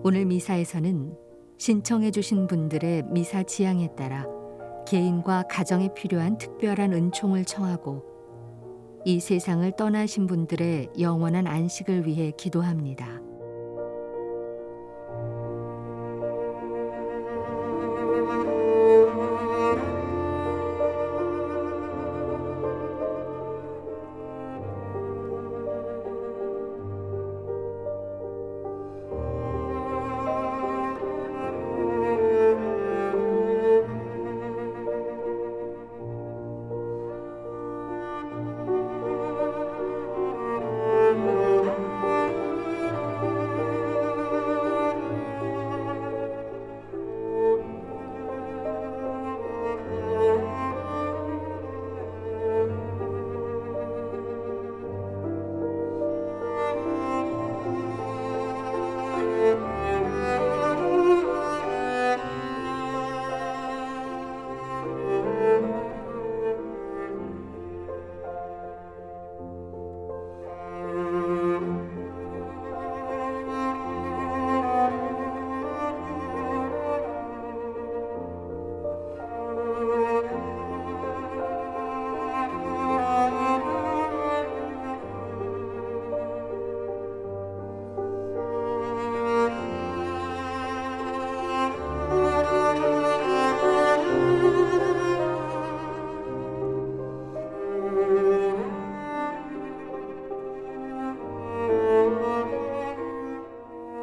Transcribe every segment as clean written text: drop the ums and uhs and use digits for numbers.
오늘 미사에서는 신청해 주신 분들의 미사 지향에 따라 개인과 가정에 필요한 특별한 은총을 청하고 이 세상을 떠나신 분들의 영원한 안식을 위해 기도합니다.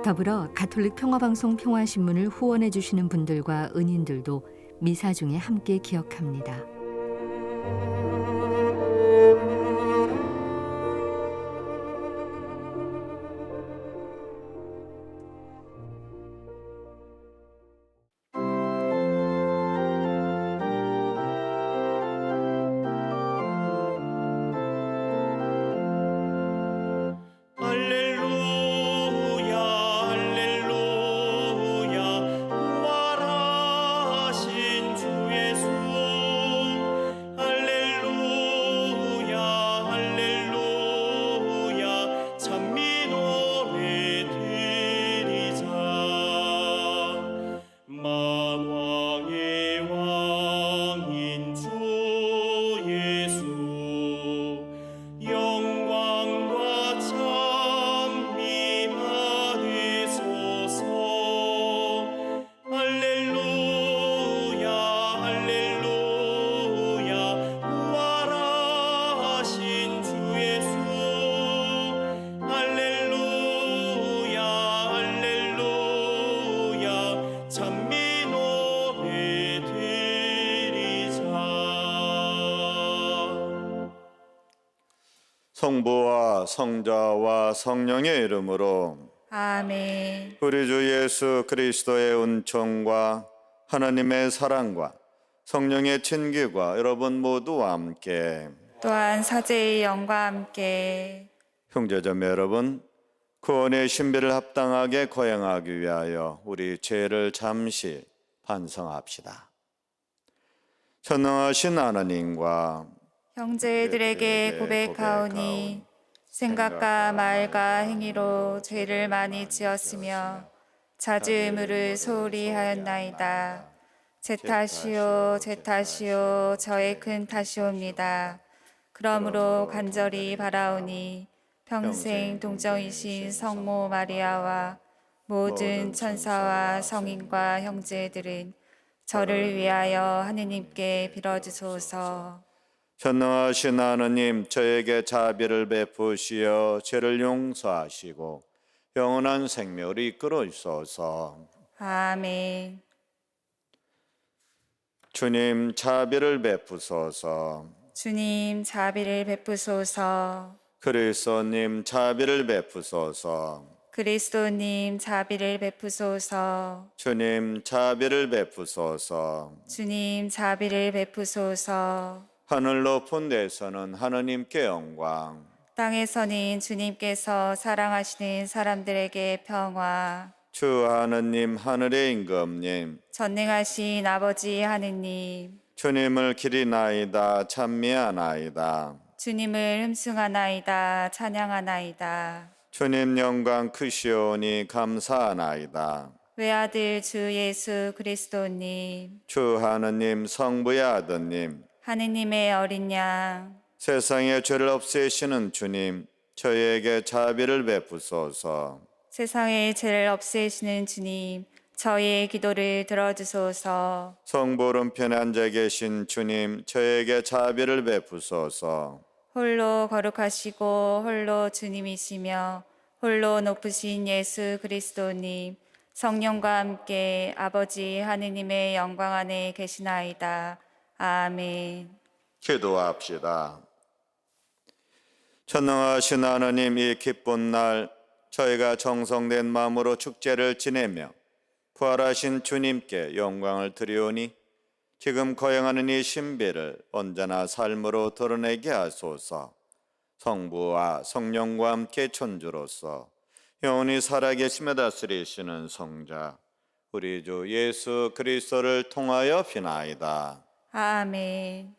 더불어 가톨릭 평화방송 평화신문을 후원해 주시는 분들과 은인들도 미사 중에 함께 기억합니다. 할렐루야 할렐루야 부활하신 주 예수 할렐루야 할렐루야 찬미 노래 드리자 만왕의 왕인 주 예수 영광과 찬미 받으소서 할렐루야 할렐루야 부활하신 주 예수 할렐루야 할렐루야 찬미 노래 드리자. 성부와 성자와 성령의 이름으로 아멘. 우리 주 예수 그리스도의 은총과 하나님의 사랑과 성령의 친교가 여러분 모두와 함께 또한 사제의 영과 함께 형제자매 여러분, 구원의 신비를 합당하게 거행하기 위하여 우리 죄를 잠시 반성합시다. 전능하신 하나님과 형제들에게 고백하오니 생각과 말과 행위로 죄를 많이 지었으며 자주음을 소홀히 하였나이다. 제 탓이요 제 탓이요 저의 큰 탓이옵니다. 그러므로 간절히 바라오니 평생 동정이신 성모 마리아와 모든 천사와 성인과 형제들은 저를 위하여 하느님께 빌어주소서. 전능하신 하나님, 저에게 자비를 베푸시어 죄를 용서하시고 영원한 생명을 이끌어 주소서. 아멘. 주님, 자비를 베푸소서. 주님 자비를 베푸소서. 그리스도님, 자비를 베푸소서. 그리스도님 자비를 베푸소서. 주님, 자비를 베푸소서. 주님 자비를 베푸소서. 하늘 높은 데서는 하나님께 영광, 땅에서는 주님께서 사랑하시는 사람들에게 평화. 주 하느님, 하늘의 임금님, 전능하신 아버지 하느님, 주님을 기리나이다, 찬미하나이다. 주님을 흠숭하나이다, 찬양하나이다. 주님 영광 크시오니 감사하나이다. 외아들 주 예수 그리스도님, 주 하느님 성부의 아드님, 하느님의 어린 양, 세상의 죄를 없애시는 주님, 저희에게 자비를 베푸소서. 세상의 죄를 없애시는 주님, 저희의 기도를 들어주소서. 성부 오른편에 앉아 계신 주님, 저희에게 자비를 베푸소서. 홀로 거룩하시고 홀로 주님이시며 홀로 높으신 예수 그리스도님, 성령과 함께 아버지 하느님의 영광 안에 계시나이다. 아멘. 기도합시다. 전능하신 하느님, 이 기쁜 날 저희가 정성된 마음으로 축제를 지내며 부활하신 주님께 영광을 드리오니 지금 거행하는 이 신비를 언제나 삶으로 드러내게 하소서. 성부와 성령과 함께 천주로서 영원히 살아계시며 다스리시는 성자 우리 주 예수 그리스도를 통하여 비나이다. 아멘.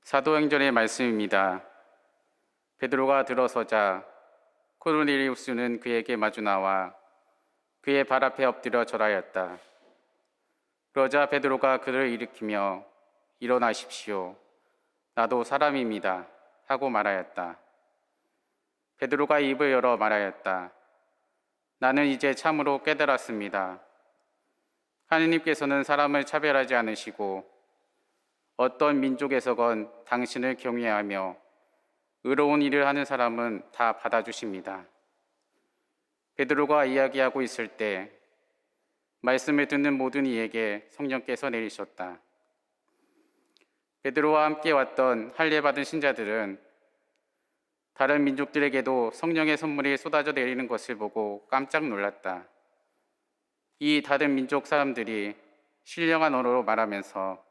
사도행전의 말씀입니다. 베드로가 들어서자 코르넬리우스는 그에게 마주 나와 그의 발 앞에 엎드려 절하였다. 그러자 베드로가 그를 일으키며 일어나십시오. 나도 사람입니다. 하고 말하였다. 베드로가 입을 열어 말하였다. 나는 이제 참으로 깨달았습니다. 하느님께서는 사람을 차별하지 않으시고 어떤 민족에서건 당신을 경외하며 의로운 일을 하는 사람은 다 받아주십니다. 베드로가 이야기하고 있을 때 말씀을 듣는 모든 이에게 성령께서 내리셨다. 베드로와 함께 왔던 할례 받은 신자들은 다른 민족들에게도 성령의 선물이 쏟아져 내리는 것을 보고 깜짝 놀랐다. 이 다른 민족 사람들이 신령한 언어로 말하면서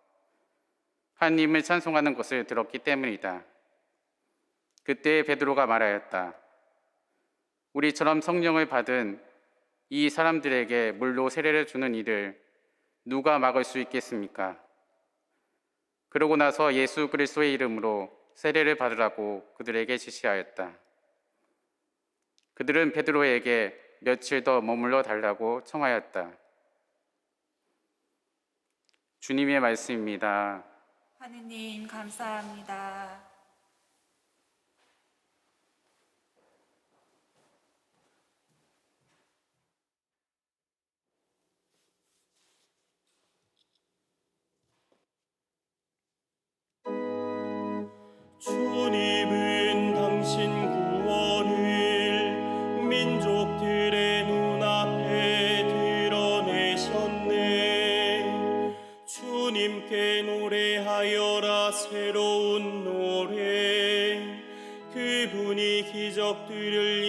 하나님을 찬송하는 것을 들었기 때문이다. 그때 베드로가 말하였다. 우리처럼 성령을 받은 이 사람들에게 물로 세례를 주는 일을 누가 막을 수 있겠습니까? 그러고 나서 예수 그리스도의 이름으로 세례를 받으라고 그들에게 지시하였다. 그들은 베드로에게 며칠 더 머물러 달라고 청하였다. 주님의 말씀입니다. 하느님 감사합니다. 주님은 당신 구원을 민족들의 눈앞에 드러내셨네. 주님께 노래하여라 새로운 노래. 그분이 기적들을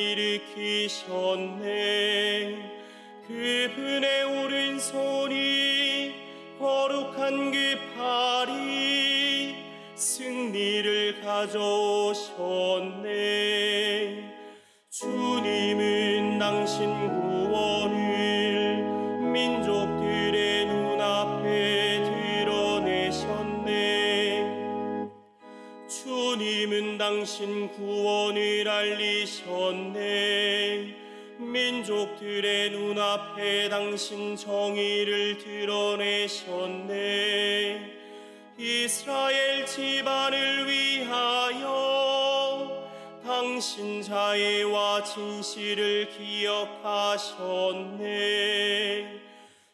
일으키셨네. 그분의 오른손이 거룩한 그 팔이 승리를 가져오셨네. 주님은 당신 구원을 민족들의 눈앞에 드러내셨네. 주님은 당신 구원을 알리셨네. 민족들의 눈앞에 당신 정의를 드러내셨네. 이스라엘 집안을 위하여 당신 자애와 진실을 기억하셨네.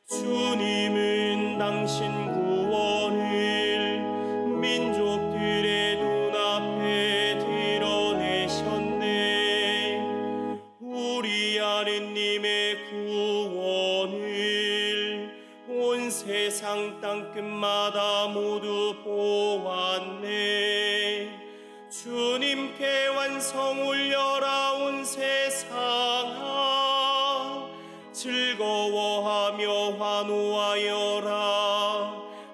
주님은 당신 구원을 민족들의 눈앞에 드러내셨네. 우리 하느님의 구원을 온 세상 땅끝마다 모두 보았네. 주님께 완성 올려라 온 세상아. 즐거워하며 환호하여라.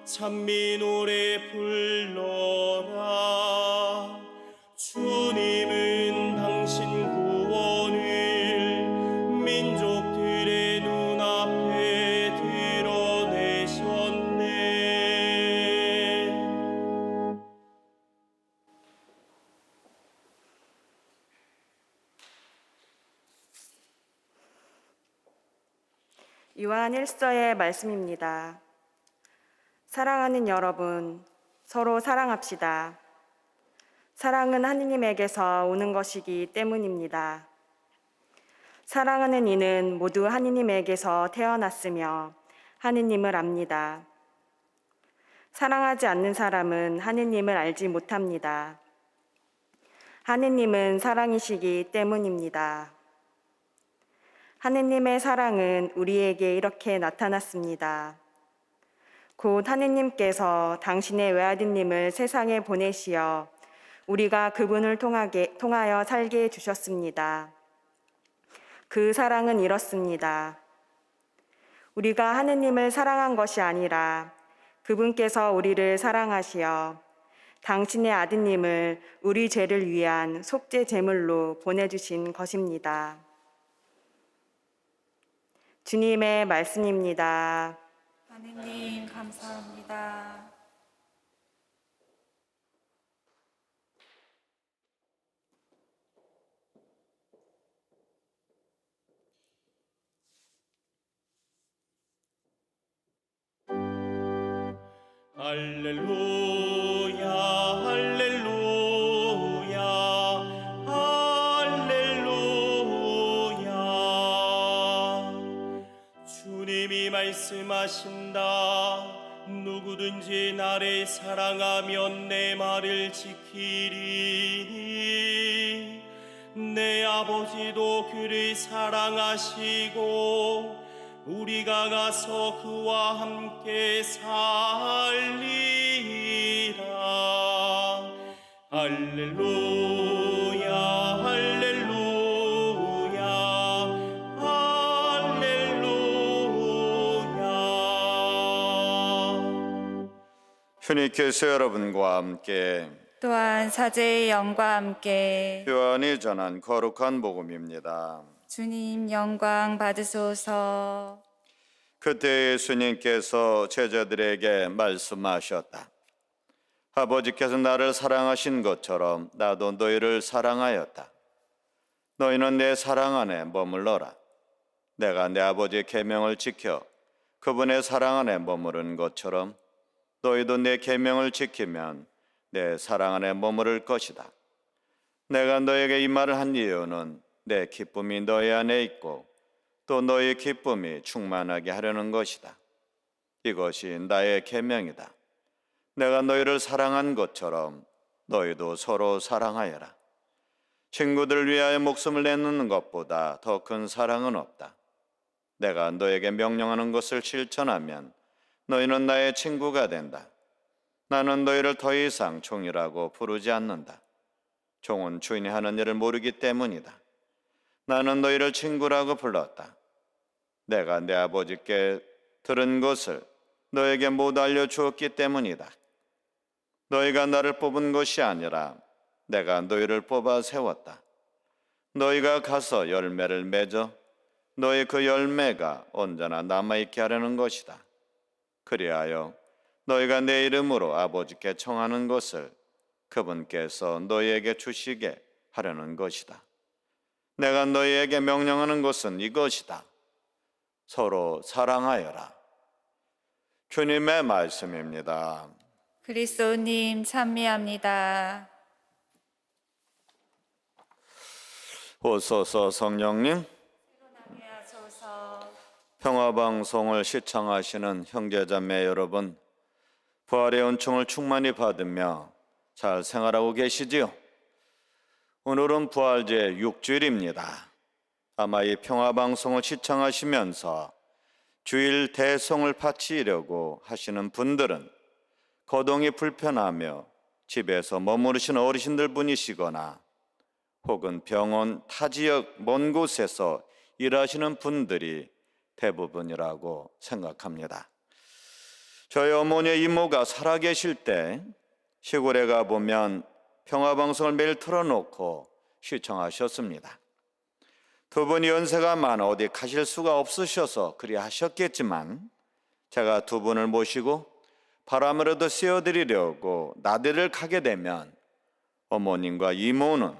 찬미 노래 불러라. 주 요한 1서의 말씀입니다. 사랑하는 여러분, 서로 사랑합시다. 사랑은 하느님에게서 오는 것이기 때문입니다. 사랑하는 이는 모두 하느님에게서 태어났으며 하느님을 압니다. 사랑하지 않는 사람은 하느님을 알지 못합니다. 하느님은 사랑이시기 때문입니다. 하느님의 사랑은 우리에게 이렇게 나타났습니다. 곧 하느님께서 당신의 외아드님을 세상에 보내시어 우리가 그분을 통하여 살게 해주셨습니다. 그 사랑은 이렇습니다. 우리가 하느님을 사랑한 것이 아니라 그분께서 우리를 사랑하시어 당신의 아드님을 우리 죄를 위한 속죄 제물로 보내주신 것입니다. 주님의 말씀입니다. 하느님 감사합니다. 할렐루야 할렐루야 할렐루야. 주님이 말씀하신다. 누구든지 나를 사랑하면 내 말을 지키리니 내 아버지도 그를 사랑하시고 우리가 가서 그와 함께 살리라. 할렐루야 할렐루야 할렐루야. 주님께서 여러분과 함께 또한 사제의 영과 함께 요한이 전한 거룩한 복음입니다. 주님 영광 받으소서. 그때 예수님께서 제자들에게 말씀하셨다. 아버지께서 나를 사랑하신 것처럼 나도 너희를 사랑하였다. 너희는 내 사랑 안에 머물러라. 내가 내 아버지의 계명을 지켜 그분의 사랑 안에 머무른 것처럼 너희도 내 계명을 지키면 내 사랑 안에 머무를 것이다. 내가 너에게 이 말을 한 이유는 내 기쁨이 너희 안에 있고 또 너희 기쁨이 충만하게 하려는 것이다. 이것이 나의 계명이다. 내가 너희를 사랑한 것처럼 너희도 서로 사랑하여라. 친구들을 위하여 목숨을 내놓는 것보다 더 큰 사랑은 없다. 내가 너에게 명령하는 것을 실천하면 너희는 나의 친구가 된다. 나는 너희를 더 이상 종이라고 부르지 않는다. 종은 주인이 하는 일을 모르기 때문이다. 나는 너희를 친구라고 불렀다. 내가 내 아버지께 들은 것을 너에게 못 알려주었기 때문이다. 너희가 나를 뽑은 것이 아니라 내가 너희를 뽑아 세웠다. 너희가 가서 열매를 맺어 너희 그 열매가 언제나 남아있게 하려는 것이다. 그리하여 너희가 내 이름으로 아버지께 청하는 것을 그분께서 너희에게 주시게 하려는 것이다. 내가 너희에게 명령하는 것은 이것이다. 서로 사랑하여라. 주님의 말씀입니다. 그리스도님 찬미합니다. 오소서 성령님, 하게 하소서. 평화방송을 시청하시는 형제자매 여러분, 부활의 은총을 충만히 받으며 잘 생활하고 계시지요? 오늘은 부활제 6주일입니다. 아마 이 평화방송을 시청하시면서 주일 대성을 바치려고 하시는 분들은 거동이 불편하며 집에서 머무르신 어르신들 분이시거나 혹은 병원, 타 지역, 먼 곳에서 일하시는 분들이 대부분이라고 생각합니다. 저희 어머니의 이모가 살아계실 때 시골에 가보면 평화방송을 매일 틀어놓고 시청하셨습니다. 두 분이 연세가 많아 어디 가실 수가 없으셔서 그리 하셨겠지만 제가 두 분을 모시고 바람이라도 씌워드리려고 나들이를 가게 되면 어머님과 이모는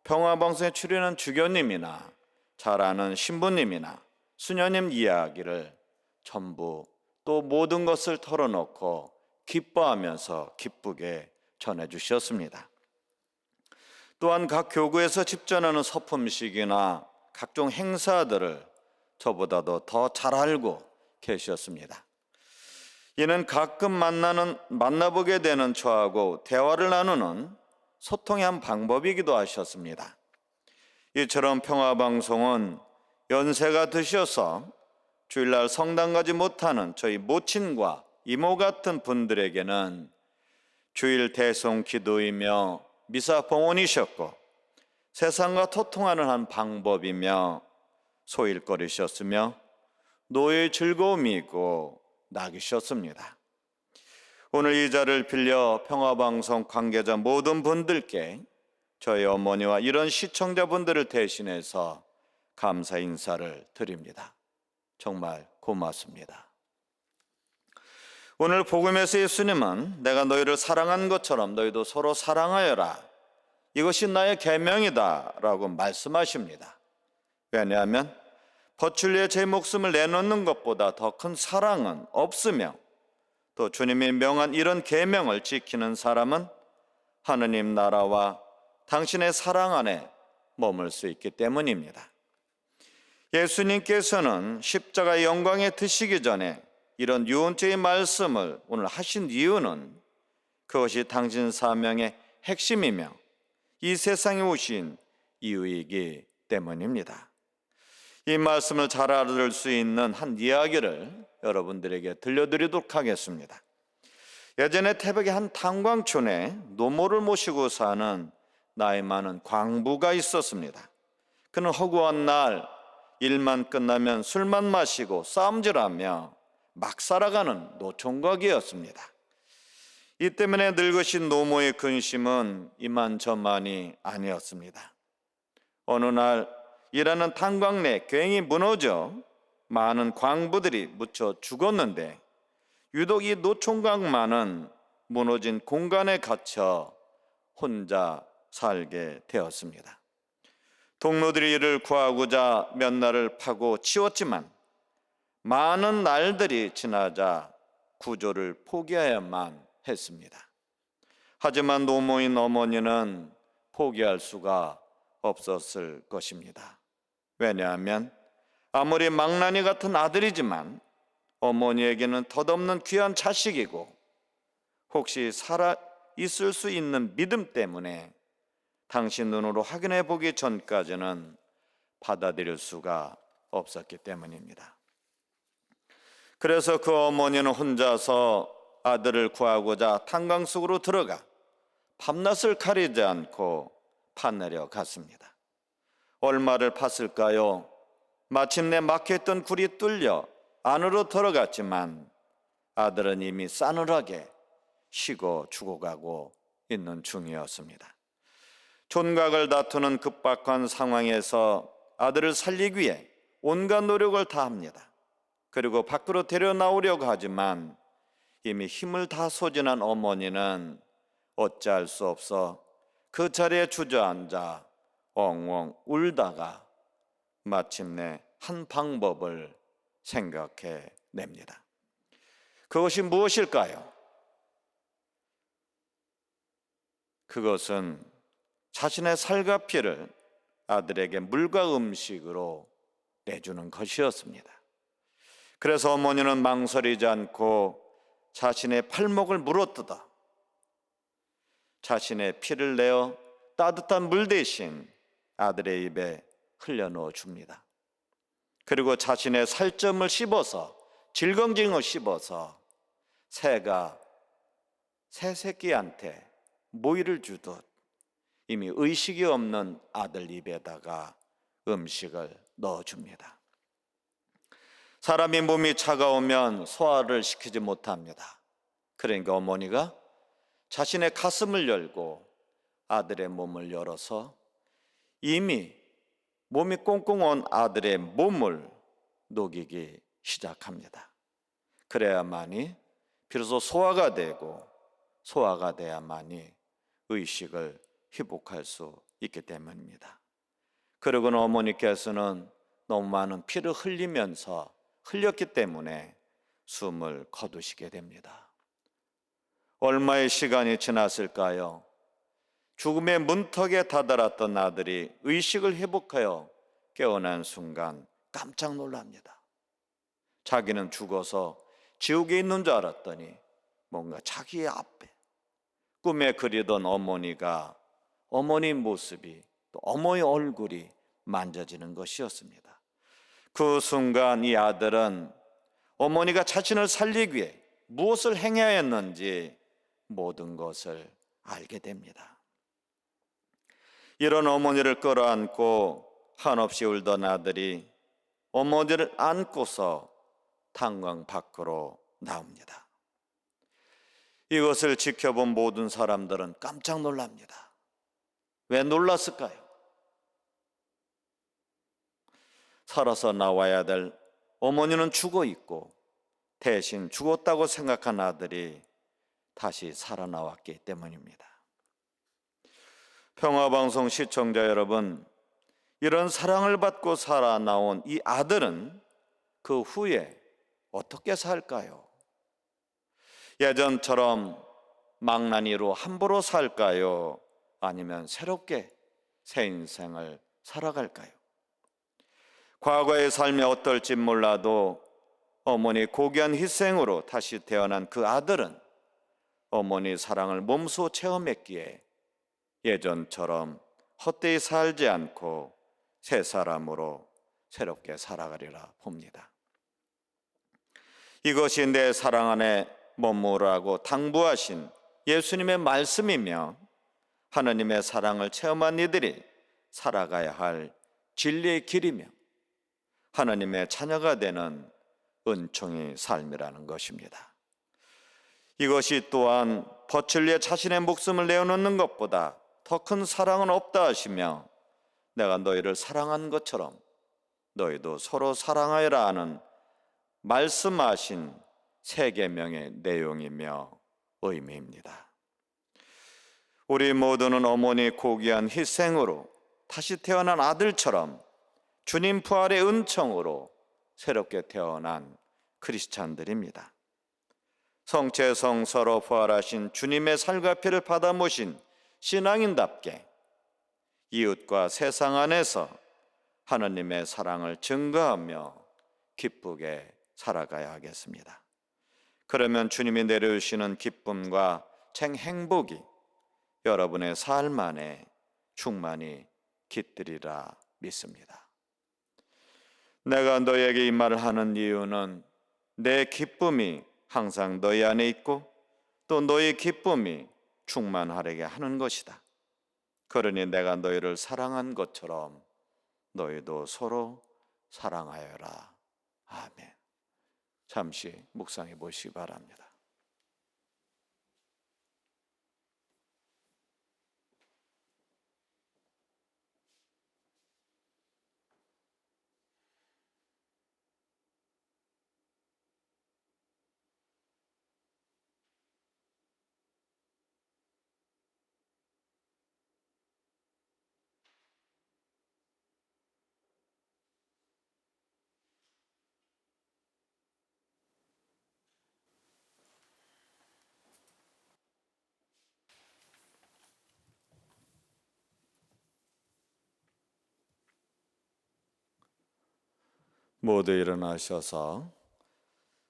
평화방송에 출연한 주교님이나 잘 아는 신부님이나 수녀님 이야기를 전부 또 모든 것을 털어놓고 기뻐하면서 기쁘게 전해주셨습니다. 또한 각 교구에서 집전하는 서품식이나 각종 행사들을 저보다도 더 잘 알고 계셨습니다. 이는 가끔 만나보게 되는 저하고 대화를 나누는 소통의 한 방법이기도 하셨습니다. 이처럼 평화방송은 연세가 드셔서 주일날 성당 가지 못하는 저희 모친과 이모 같은 분들에게는 주일 대송 기도이며 미사 봉헌이셨고 세상과 소통하는 한 방법이며 소일거리셨으며 노예의 즐거움이고 낙이셨습니다. 오늘 이 자리를 빌려 평화방송 관계자 모든 분들께 저희 어머니와 이런 시청자분들을 대신해서 감사 인사를 드립니다. 정말 고맙습니다. 오늘 복음에서 예수님은 내가 너희를 사랑한 것처럼 너희도 서로 사랑하여라. 이것이 나의 계명이다 라고 말씀하십니다. 왜냐하면 벗을 위해 제 목숨을 내놓는 것보다 더 큰 사랑은 없으며 또 주님이 명한 이런 계명을 지키는 사람은 하느님 나라와 당신의 사랑 안에 머물 수 있기 때문입니다. 예수님께서는 십자가의 영광에 드시기 전에 이런 유언죄의 말씀을 오늘 하신 이유는 그것이 당신 사명의 핵심이며 이 세상에 오신 이유이기 때문입니다. 이 말씀을 잘 알아들 수 있는 한 이야기를 여러분들에게 들려드리도록 하겠습니다. 예전에 태백의 한 탄광촌에 노모를 모시고 사는 나이 많은 광부가 있었습니다. 그는 허구한 날 일만 끝나면 술만 마시고 싸움질하며 막 살아가는 노총각이었습니다. 이 때문에 늙으신 노모의 근심은 이만저만이 아니었습니다. 어느 날 일하는 탄광 내 괭이 무너져 많은 광부들이 묻혀 죽었는데 유독 이 노총각만은 무너진 공간에 갇혀 혼자 살게 되었습니다. 동료들이 이를 구하고자 몇 날을 파고 치웠지만 많은 날들이 지나자 구조를 포기해야만 했습니다. 하지만 노모인 어머니는 포기할 수가 없었을 것입니다. 왜냐하면 아무리 망나니 같은 아들이지만 어머니에게는 덧없는 귀한 자식이고 혹시 살아 있을 수 있는 믿음 때문에 당신 눈으로 확인해 보기 전까지는 받아들일 수가 없었기 때문입니다. 그래서 그 어머니는 혼자서 아들을 구하고자 탄광 속으로 들어가 밤낮을 가리지 않고 파내려 갔습니다. 얼마를 팠을까요? 마침내 막혀있던 굴이 뚫려 안으로 들어갔지만 아들은 이미 싸늘하게 식어 죽어가고 있는 중이었습니다. 촌각을 다투는 급박한 상황에서 아들을 살리기 위해 온갖 노력을 다합니다. 그리고 밖으로 데려 나오려고 하지만 이미 힘을 다 소진한 어머니는 어찌할 수 없어 그 자리에 주저앉아 엉엉 울다가 마침내 한 방법을 생각해 냅니다. 그것이 무엇일까요? 그것은 자신의 살과 피를 아들에게 물과 음식으로 내주는 것이었습니다. 그래서 어머니는 망설이지 않고 자신의 팔목을 물어뜯어 자신의 피를 내어 따뜻한 물 대신 아들의 입에 흘려넣어 줍니다. 그리고 자신의 살점을 씹어서 질겅질겅 씹어서 새가 새 새끼한테 모이를 주듯 이미 의식이 없는 아들 입에다가 음식을 넣어줍니다. 사람이 몸이 차가우면 소화를 시키지 못합니다. 그러니까 어머니가 자신의 가슴을 열고 아들의 몸을 열어서 이미 몸이 꽁꽁 온 아들의 몸을 녹이기 시작합니다. 그래야만이 비로소 소화가 되고 소화가 돼야만이 의식을 회복할 수 있기 때문입니다. 그러고는 어머니께서는 너무 많은 피를 흘렸기 때문에 숨을 거두시게 됩니다. 얼마의 시간이 지났을까요? 죽음의 문턱에 다다랐던 아들이 의식을 회복하여 깨어난 순간 깜짝 놀랍니다. 자기는 죽어서 지옥에 있는 줄 알았더니 뭔가 자기의 앞에 꿈에 그리던 어머니 모습이 또 어머니 얼굴이 만져지는 것이었습니다. 그 순간 이 아들은 어머니가 자신을 살리기 위해 무엇을 행해야 했는지 모든 것을 알게 됩니다. 이런 어머니를 끌어안고 한없이 울던 아들이 어머니를 안고서 탄광 밖으로 나옵니다. 이것을 지켜본 모든 사람들은 깜짝 놀랍니다. 왜 놀랐을까요? 살아서 나와야 될 어머니는 죽어 있고 대신 죽었다고 생각한 아들이 다시 살아나왔기 때문입니다. 평화방송 시청자 여러분, 이런 사랑을 받고 살아나온 이 아들은 그 후에 어떻게 살까요? 예전처럼 망나니로 함부로 살까요? 아니면 새롭게 새 인생을 살아갈까요? 과거의 삶이 어떨지 몰라도 어머니 고귀한 희생으로 다시 태어난 그 아들은 어머니 사랑을 몸소 체험했기에 예전처럼 헛되이 살지 않고 새 사람으로 새롭게 살아가리라 봅니다. 이것이 내 사랑 안에 머무라고 당부하신 예수님의 말씀이며 하나님의 사랑을 체험한 이들이 살아가야 할 진리의 길이며 하나님의 자녀가 되는 은총의 삶이라는 것입니다. 이것이 또한 벗을 위해 자신의 목숨을 내어놓는 것보다 더 큰 사랑은 없다 하시며 내가 너희를 사랑한 것처럼 너희도 서로 사랑하여라 하는 말씀하신 세 계명의 내용이며 의미입니다. 우리 모두는 어머니 고귀한 희생으로 다시 태어난 아들처럼 주님 부활의 은총으로 새롭게 태어난 크리스찬들입니다. 성체성서로 부활하신 주님의 살과 피를 받아 모신 신앙인답게 이웃과 세상 안에서 하나님의 사랑을 증거하며 기쁘게 살아가야 하겠습니다. 그러면 주님이 내려주시는 기쁨과 행복이 여러분의 삶 안에 충만히 깃들이라 믿습니다. 내가 너에게 이 말을 하는 이유는 내 기쁨이 항상 너희 안에 있고 또 너희 기쁨이 충만하게 하는 것이다. 그러니 내가 너희를 사랑한 것처럼 너희도 서로 사랑하여라. 아멘. 잠시 묵상해 보시기 바랍니다. 모두 일어나셔서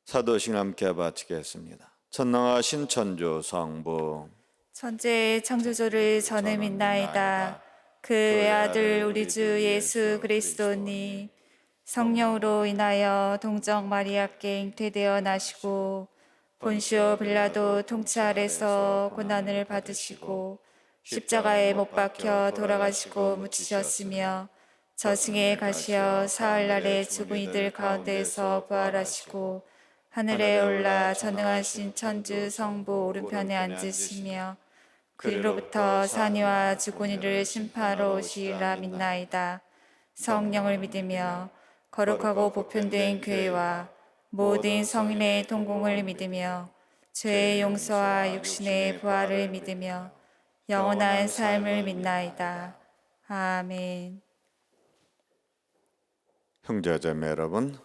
사도신 함께 바치겠습니다. 전능하신 천주 성부 천지의 창조주를 저는 믿나이다. 그 외아들 우리 주 예수 그리스도니 성령으로 인하여 동정 마리아께 잉태되어 나시고 본시오 빌라도 통치 아래서 고난을 받으시고 십자가에 못 박혀 돌아가시고 묻히셨으며 저승에 가시어 사흘날에 죽은 이들 가운데에서 부활하시고 하늘에 올라 전능하신 천주 성부 오른편에 앉으시며 그리로부터 산이와 죽은 이를 심판하러 오시리라 믿나이다. 성령을 믿으며 거룩하고 보편된 교회와 모든 성인의 동공을 믿으며 죄의 용서와 육신의 부활을 믿으며 영원한 삶을 믿나이다. 아멘. 형제자매 여러분,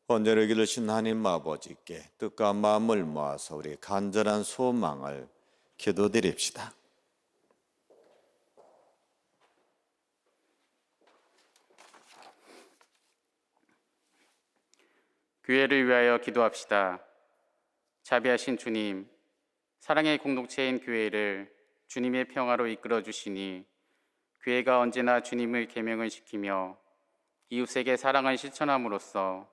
언제를 기르신 하나님 아버지께 뜻과 마음을 모아서 우리 간절한 소망을 기도드립시다. 교회를 위하여 기도합시다. 자비하신 주님, 사랑의 공동체인 교회를 주님의 평화로 이끌어 주시니 교회가 언제나 주님의 계명을 지키며 이웃에게 사랑을 실천함으로써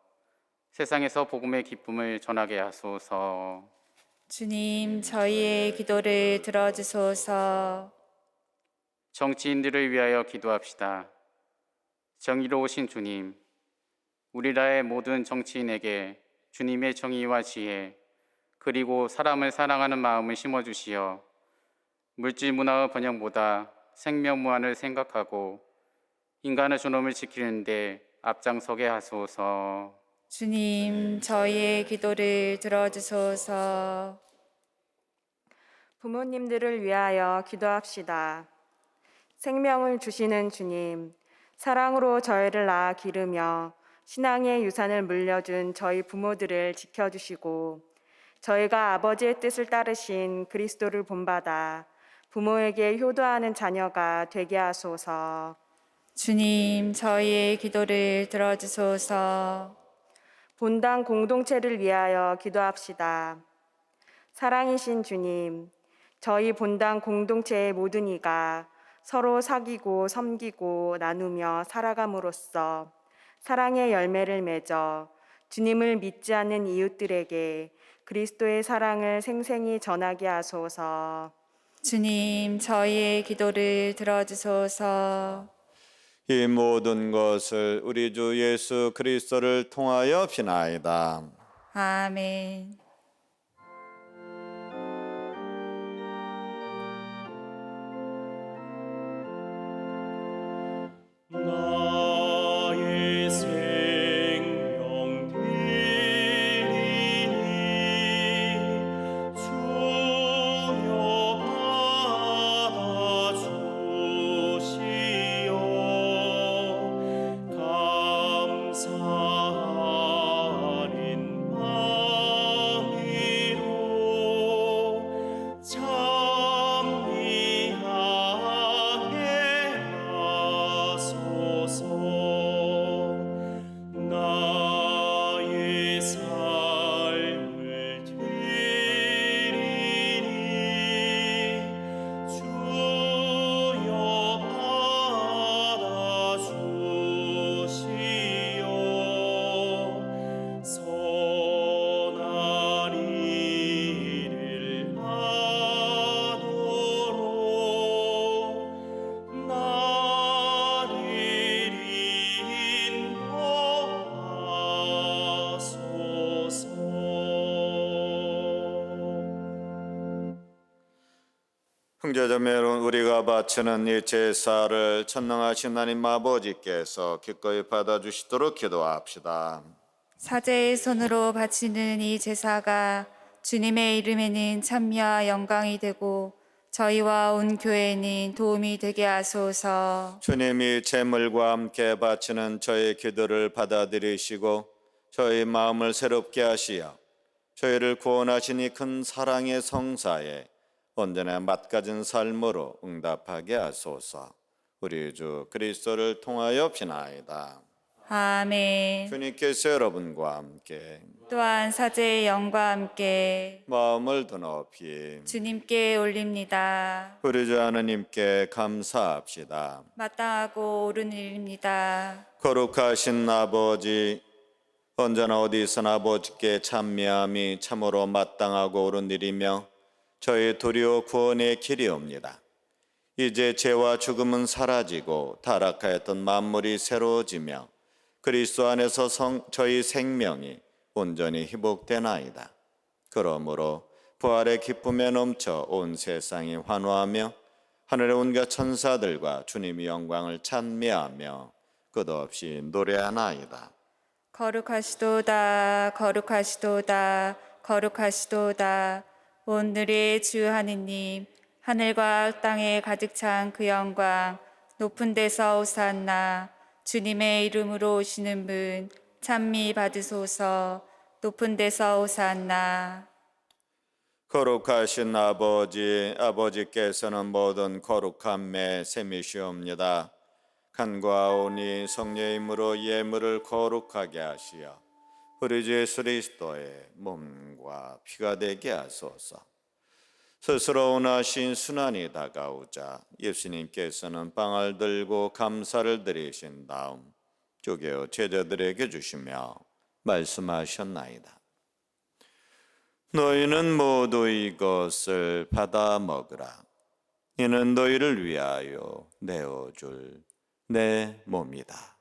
세상에서 복음의 기쁨을 전하게 하소서. 주님, 저희의 기도를 들어주소서. 정치인들을 위하여 기도합시다. 정의로우신 주님, 우리나라의 모든 정치인에게 주님의 정의와 지혜, 그리고 사람을 사랑하는 마음을 심어주시어 물질 문화의 번영보다 생명 무한을 생각하고 인간의 존엄을 지키는 데 앞장서게 하소서. 주님, 저희의 기도를 들어주소서. 부모님들을 위하여 기도합시다. 생명을 주시는 주님, 사랑으로 저희를 낳아 기르며 신앙의 유산을 물려준 저희 부모들을 지켜주시고 저희가 아버지의 뜻을 따르신 그리스도를 본받아 부모에게 효도하는 자녀가 되게 하소서. 주님, 저희의 기도를 들어주소서. 본당 공동체를 위하여 기도합시다. 사랑이신 주님, 저희 본당 공동체의 모든 이가 서로 사귀고 섬기고 나누며 살아감으로써 사랑의 열매를 맺어 주님을 믿지 않는 이웃들에게 그리스도의 사랑을 생생히 전하게 하소서. 주님, 저희의 기도를 들어주소서. 이 모든 것을 우리 주 예수 그리스도를 통하여 비나이다. 아멘. 나의 생명 드리니 주여 받아주시오. 감사하는 마음으로 찬미하게 하소서. 나의 삶을 드리니 주여 받아주시오. 선한 일을 하도록 나를 인도하소서. 형제자매 여러분, 우리가 바치는 이 제사를 천능하신 하나님 아버지께서 기꺼이 받아주시도록 기도합시다. 사제의 손으로 바치는 이 제사가 주님의 이름에는 찬미와 영광이 되고 저희와 온 교회에는 도움이 되게 하소서. 주님이 제물과 함께 바치는 저희 기도를 받아들이시고 저희 마음을 새롭게 하시어 저희를 구원하신 이 큰 사랑의 성사에 언제나 맛가진 삶으로 응답하게 하소서. 우리 주 그리스도를 통하여 비나이다. 아멘. 주님께서 여러분과 함께 또한 사제의 영과 함께 마음을 더 높이 주님께 올립니다. 우리 주 하나님께 감사합시다. 마땅하고 옳은 일입니다. 거룩하신 아버지, 언제나 어디서나 아버지께 찬미함이 참으로 마땅하고 옳은 일이며 저희 도리어 구원의 길이옵니다. 이제 죄와 죽음은 사라지고 타락하였던 만물이 새로워지며 그리스도 안에서 저희 생명이 온전히 회복되나이다. 그러므로 부활의 기쁨에 넘쳐 온 세상이 환호하며 하늘의 온갖 천사들과 주님의 영광을 찬미하며 끝없이 노래하나이다. 거룩하시도다, 거룩하시도다, 거룩하시도다. 오늘의 주 하느님, 하늘과 땅에 가득 찬 그 영광, 높은 데서 오산나, 주님의 이름으로 오시는 분 찬미 받으소서. 높은 데서 오산나. 거룩하신 아버지, 아버지께서는 모든 거룩함의 셈이시옵니다. 간과하오니 성령의 힘으로 예물을 거룩하게 하시어 우리 주 예수 그리스도의 몸과 피가 되게 하소서. 스스로 원하신 순환이 다가오자 예수님께서는 빵을 들고 감사를 드리신 다음 쪼개어 제자들에게 주시며 말씀하셨나이다. 너희는 모두 이것을 받아 먹으라. 이는 너희를 위하여 내어줄 내 몸이다.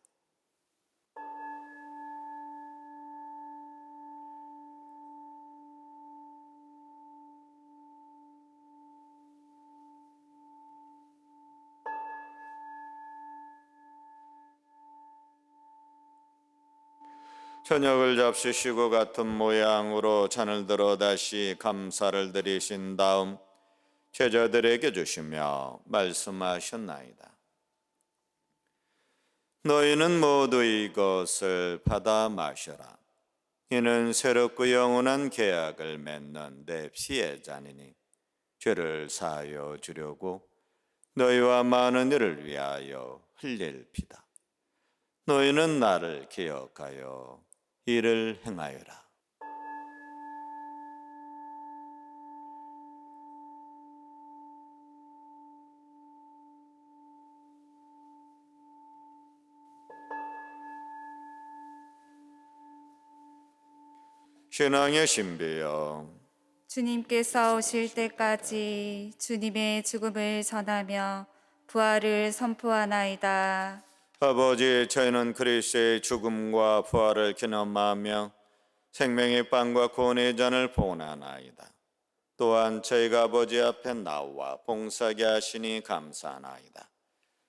저녁을 잡수시고 같은 모양으로 잔을 들어 다시 감사를 드리신 다음 제자들에게 주시며 말씀하셨나이다. 너희는 모두 이것을 받아 마셔라. 이는 새롭고 영원한 계약을 맺는 내 피의 잔이니 죄를 사하여 주려고 너희와 많은 이를 위하여 흘릴 피다. 너희는 나를 기억하여 이를 행하여라. 신앙의 신비여, 주님께서 오실 때까지 주님의 죽음을 전하며 부활을 선포하나이다. 아버지, 저희는 그리스도의 죽음과 부활을 기념하며 생명의 빵과 구원의 잔을 봉헌하나이다. 또한 저희가 아버지 앞에 나와 봉사하게 하시니 감사하나이다.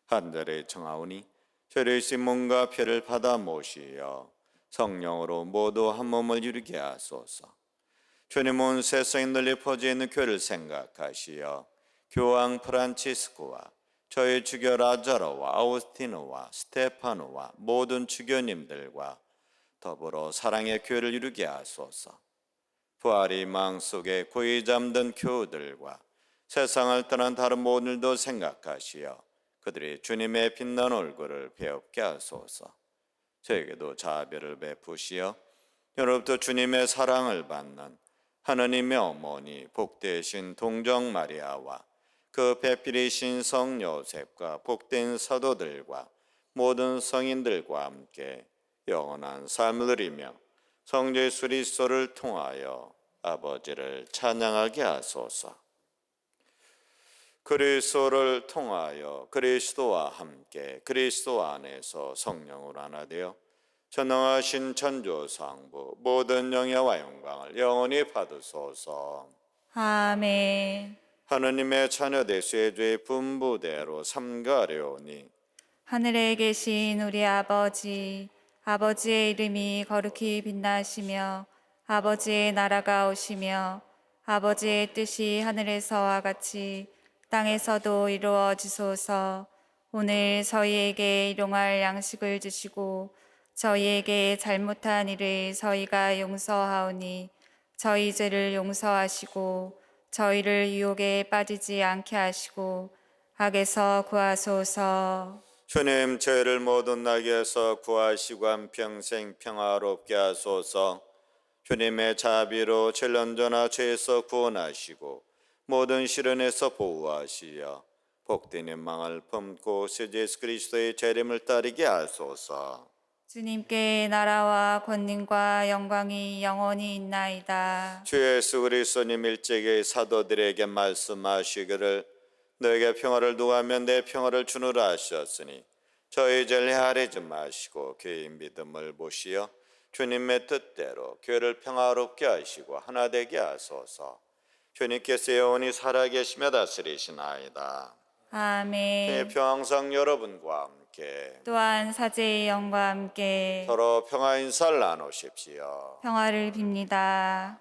한절에 청하오니 저희의 몸과 피를 받아 모시어 성령으로 모두 한 몸을 이루게 하소서. 주님은 세상에 널리 퍼져 있는 교회를 생각하시어 교황 프란치스코와 저희 주교 라자로와 아우스티노와 스테파노와 모든 주교님들과 더불어 사랑의 교회를 이루게 하소서. 부활의 망 속에 고이 잠든 교우들과 세상을 떠난 다른 모든 일도 생각하시어 그들이 주님의 빛난 얼굴을 배웁게 하소서. 저에게도 자비를 베푸시어 여러분도 주님의 사랑을 받는 하느님의 어머니 복되신 동정 마리아와 그 배필이신 성 요셉과 복된 사도들과 모든 성인들과 함께 영원한 삶을 누리며 성 예수 그리스도를 통하여 아버지를 찬양하게 하소서. 그리스도를 통하여 그리스도와 함께 그리스도 안에서 성령으로 하나 되어 전능하신 천주상부 모든 영예와 영광을 영원히 받으소서. 아멘. 하느님의 자녀 되수의 죄의 분부대로 삼가려오니 하늘에 계신 우리 아버지, 아버지의 이름이 거룩히 빛나시며 아버지의 나라가 오시며 아버지의 뜻이 하늘에서와 같이 땅에서도 이루어지소서. 오늘 저희에게 일용할 양식을 주시고 저희에게 잘못한 일을 저희가 용서하오니 저희 죄를 용서하시고 저희를 유혹에 빠지지 않게 하시고 악에서 구하소서. 주님, 저희를 모든 낙에서 구하시고 한평생 평화롭게 하소서. 주님의 자비로 전련전화 죄에서 구원하시고 모든 시련에서 보호하시어 복된 영광을 품고 예수 그리스도의 재림을 따르게 하소서. 주님께 나라와 권능과 영광이 영원히 있나이다. 주 예수 그리스도님 일찍이 사도들에게 말씀하시기를 너에게 평화를 두하면 내 평화를 주노라 하셨으니 저희 죄를 헤아리지 마시고 교회의 믿음을 보시어 주님의 뜻대로 교회를 평화롭게 하시고 하나 되게 하소서. 주님께서 영원히 살아계시며 다스리시나이다. 아멘. 평상 여러분과 함께 또한 사제의 영과 함께 서로 평화 인사를 나누십시오. 평화를 빕니다.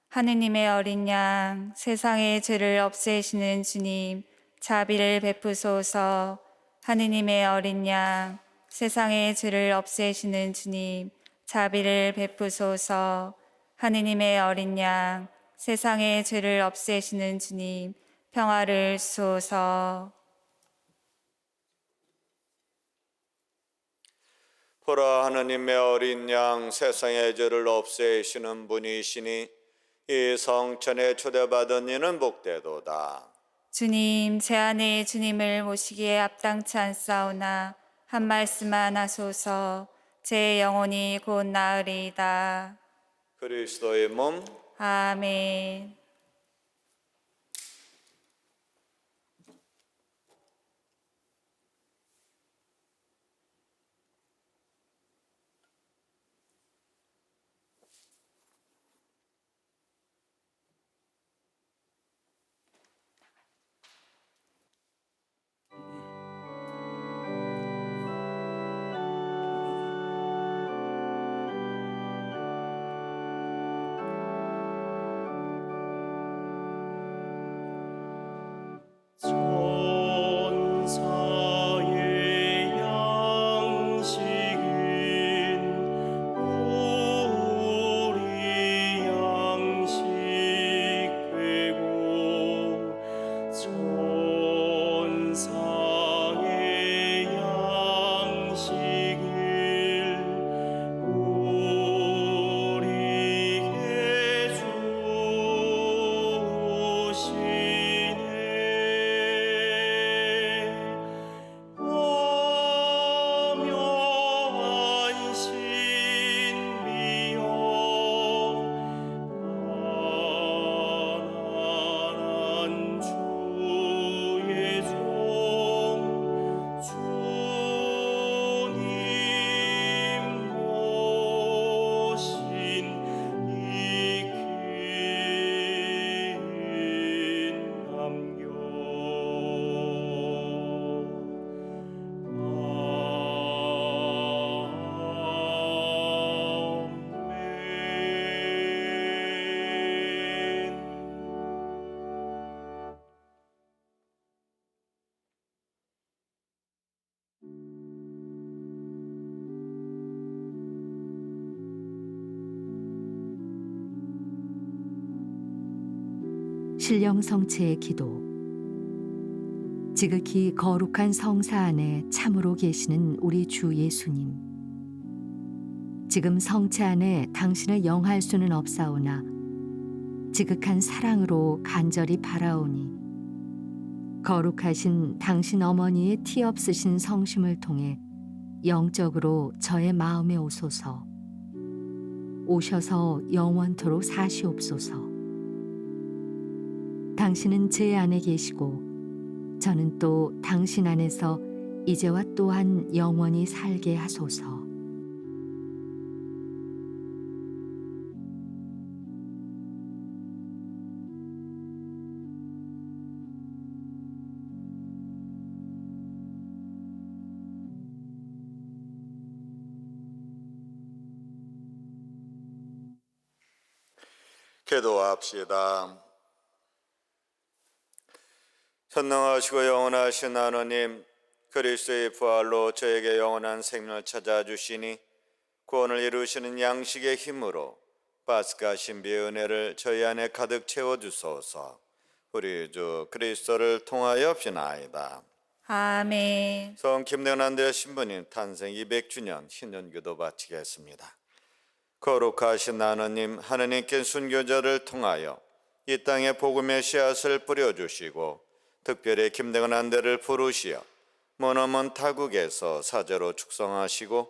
하느님의 어린 양, 세상의 죄를 없애시는 주님, 자비를 베푸소서. 하느님의 어린 양, 세상의 죄를 없애시는 주님, 자비를 베푸소서. 하느님의 어린 양, 세상의 죄를 없애시는 주님, 평화를 주소서. 보라, 하느님의 어린 양, 세상의 죄를 없애시는 분이시니 이 성천에 초대받은 이는 복되도다. 주님, 제 안에 주님을 모시기에 합당치 않사오나 한 말씀만 하소서. 제 영혼이 곧 나으리이다. 그리스도의 몸, 아멘. 천사의 양식은 우리 양식 되고 천사의 양식을 우리에게 주시네. 오묘한 신비여 가난한 주의 종 주님 모신 이 긴 남겨 신령성체의 기도. 지극히 거룩한 성사 안에 참으로 계시는 우리 주 예수님. 지금 성체 안에 당신을 영할 수는 없사오나 지극한 사랑으로 간절히 바라오니 거룩하신 당신 어머니의 티 없으신 성심을 통해 영적으로 저의 마음에 오소서. 오셔서 영원토록 사시옵소서. 당신은 제 안에 계시고 저는 또 당신 안에서 이제와 또한 영원히 살게 하소서. 기도합시다. 선능하시고 영원하신 하나님, 그리스도의 부활로 저에게 영원한 생명을 찾아주시니 구원을 이루시는 양식의 힘으로 파스카 신비의 은혜를 저희 안에 가득 채워주소서. 우리 주 그리스도를 통하여 비나이다. 아멘. 성 김대환 신부님 탄생 200주년 신년기도 바치겠습니다. 거룩하신 하나님, 하느님께 순교자를 통하여 이 땅에 복음의 씨앗을 뿌려주시고 특별히 김대건 안대를 부르시어 머나먼 타국에서 사제로 축성하시고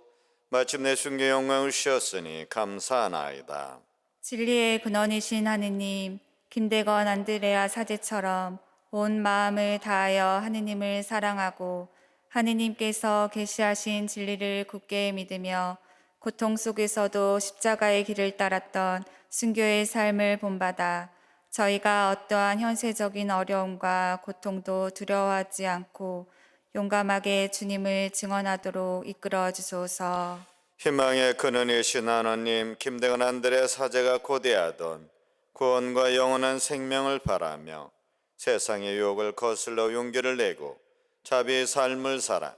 마침내 순교 영광을 주셨으니 감사하나이다. 진리의 근원이신 하느님, 김대건 안드레아 사제처럼 온 마음을 다하여 하느님을 사랑하고 하느님께서 계시하신 진리를 굳게 믿으며 고통 속에서도 십자가의 길을 따랐던 순교의 삶을 본받아 저희가 어떠한 현세적인 어려움과 고통도 두려워하지 않고 용감하게 주님을 증언하도록 이끌어 주소서. 희망의 근원이신 하나님, 김대건 안드레 사제가 고대하던 구원과 영원한 생명을 바라며 세상의 유혹을 거슬러 용기를 내고 자비의 삶을 살아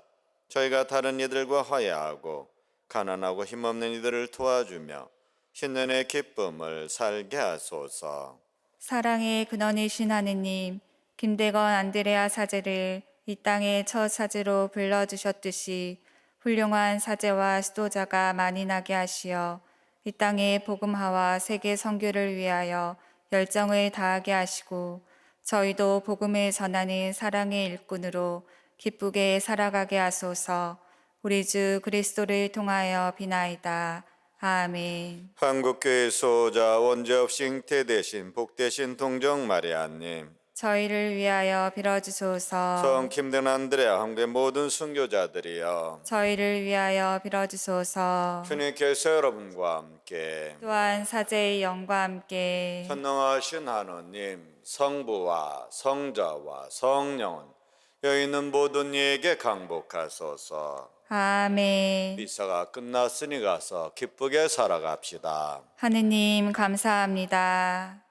저희가 다른 이들과 화해하고 가난하고 힘없는 이들을 도와주며 신년의 기쁨을 살게 하소서. 사랑의 근원이신 하느님, 김대건 안드레아 사제를 이 땅의 첫 사제로 불러주셨듯이 훌륭한 사제와 수도자가 많이 나게 하시어 이 땅의 복음화와 세계 선교를 위하여 열정을 다하게 하시고 저희도 복음을 전하는 사랑의 일꾼으로 기쁘게 살아가게 하소서. 우리 주 그리스도를 통하여 비나이다. 아멘. 한국교회 소자 원죄 없이 잉태되신 복되신 동정 마리아님, 저희를 위하여 빌어주소서. 성 김든 안드레아 한국의 모든 순교자들이여, 저희를 위하여 빌어주소서. 주님께서 여러분과 함께 또한 사제의 영과 함께 전능하신 하느님, 성부와 성자와 성령은 여기 있는 모든 이에게 강복하소서. 아멘. 미사가 끝났으니 가서 기쁘게 살아갑시다. 하느님 감사합니다.